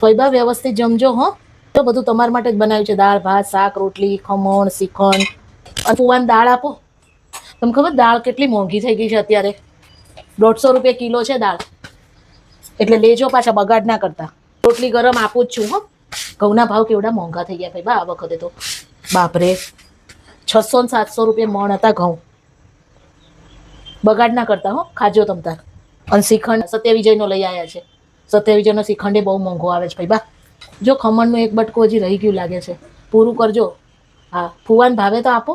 ફૈબા વ્યવસ્થિત જમજો હો. તો બધું તમારા માટે જ બનાવ્યું છે, દાળ ભાત શાક રોટલી ખમણ શ્રીખંડ અને પુવાની દાળ આપો. તમને ખબર દાળ કેટલી મોંઘી થઈ ગઈ છે અત્યારે, 150 રૂપિયા કિલો છે દાળ. એટલે લેજો પાછા, બગાડ ના કરતા. રોટલી ગરમ આપું જ છું હો. ઘઉંના ભાવ કેવડા મોંઘા થઈ ગયા ભાઈ બા આ વખતે તો, બાપરે 600 ને 700 રૂપિયા મણ હતા ઘઉં. બગાડ ના કરતા હો, ખાજો તમ તાર. અને શ્રીખંડ સત્યવિજયનો લઈ આવ્યા છે. સત્યવિજયનો શ્રીખંડ બહુ મોંઘો આવે છે ભાઈ બા. જો ખમણનું એક બટકું હજી રહી ગયું લાગે છે, પૂરું કરજો. હા ફુવાન ભાવે તો આપો.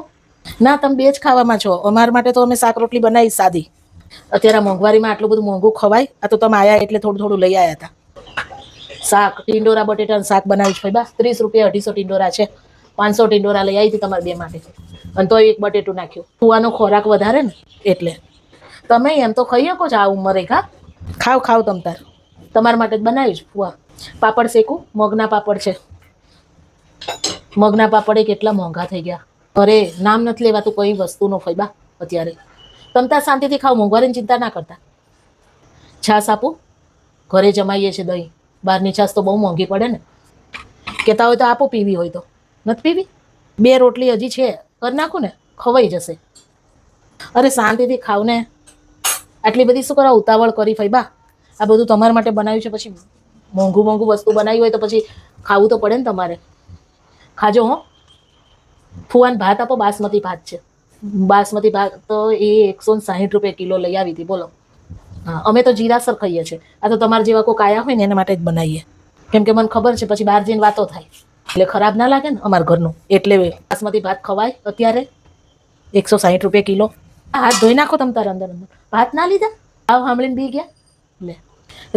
ના તમે બે જ ખાવામાં છો, અમારા માટે તો અમે શાક રોટલી બનાવી સાદી. અત્યારે મોંઘવારીમાં આટલું બધું મોંઘું ખવાય? આ તો તમે આયા એટલે થોડું થોડું લઈ આવ્યા હતા. શાક ટીંડોરા બટેટાનું શાક બનાવ્યું છે ભાઈ બા. 30 રૂપિયા 250 ટીંડોરા છે. 500 ટીંડોરા લઈ આવી હતી તમારા બે માટે, અને તો એક બટેટું નાખ્યું. ફુવાનો ખોરાક વધારે ને એટલે. તમે એમ તો ખાઈ શકો છો આ ઉંમરે. ખાવ ખાવ તમ તાર, તમારા માટે જ બનાવ્યું છે ફુવા. પાપડ શેકું, મગના પાપડ છે. મગના પાપડ કેટલા મોંઘા થઈ ગયા. અરે નામ નથી લેવાતું કઈ વસ્તુનો ફૈબા અત્યારે. તમ તાર શાંતિથી ખાવ, મોંઘવારીની ચિંતા ના કરતા. છાશ આપું, ઘરે જમાઈએ છીએ દહીં. બહારની છાશ તો બહુ મોંઘી પડે ને. કહેતા હોય તો આપો, પીવી હોય તો. નથી પીવી? 2 રોટલી હજી છે, કરી નાખું ને, ખવાઈ જશે. અરે શાંતિથી ખાવ ને, આટલી બધી શું કરવા ઉતાવળ કરી ફૈબા? આ બધું તમારા માટે બનાવ્યું છે, પછી મોંઘું મોંઘું વસ્તુ બનાવી હોય તો પછી ખાવું તો પડે ને તમારે. ખાજો હો. ફુવાન ભાત આપો, બાસમતી ભાત છે. બાસમતી ભાત તો એ 160 રૂપિયા કિલો લઈ આવી હતી બોલો. હા અમે તો જીરાસર ખાઈએ છીએ. આ તો તમારા જેવા કોઈ આયા હોય ને એના માટે જ બનાવીએ, કેમ કે મને ખબર છે પછી બહાર જઈને વાતો થાય એટલે ખરાબ ના લાગે ને અમારા ઘરનું. એટલે બાસમતી ભાત ખવાય અત્યારે 160 રૂપિયા કિલો. હાથ ધોઈ નાખો તમ તાર અંદર અંદર. ભાત ના લીધા? આવ સાંભળીને બી ગયા. લે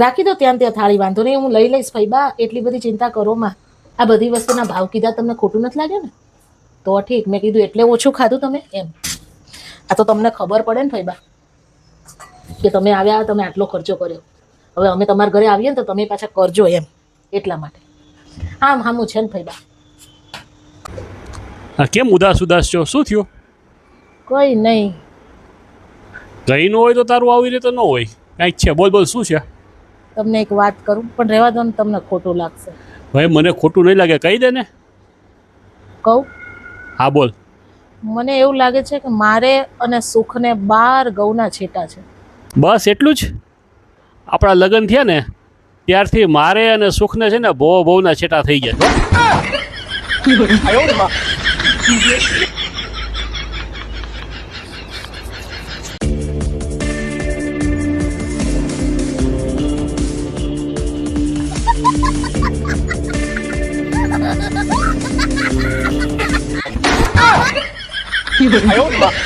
રાખી દો ત્યાં થાળી, વાંધો નહીં, હું લઈ લઈશ ભાઈ બા. એટલી બધી ચિંતા કરો માં. આ બધી વસ્તુના ભાવ કીધા તમને ખોટું નથી લાગ્યું ને? તો ઠીક, મેં કીધું એટલે ઓછું ખાધું તમે એમ. આ તો તમને ખબર પડે ને ભાઈ બા કે તમે આવ્યા, તમે આટલો ખર્ચો કર્યો. હવે અમે તમારા ઘરે આવીએ ને તો તમે પાછા કરજો એમ, એટલા માટે. આમ હામું છે ને ભાઈ બા. હા કેમ ઉદાસ ઉદાસ છો? શું થયું? કોઈ નહીં. ગઈ ન હોય તો તારું આવી રીતે ન હોય, કાંઈક છે. બોલ બોલ, શું છે? તમને એક વાત કરું પણ રહેવા દો ને, તમને ખોટું લાગશે. ભાઈ મને ખોટું નહીં લાગે, કહી દે ને. કહું? હા બોલ. મને એવું લાગે છે કે મારે અને સુખને 12 ઘઉંના છેટા છે. બસ એટલું જ? આપણા લગ્ન થયા ને ત્યારથી મારે અને સુખને છે ને બહુના છેટા થઈ ગયા.哎呦我的妈！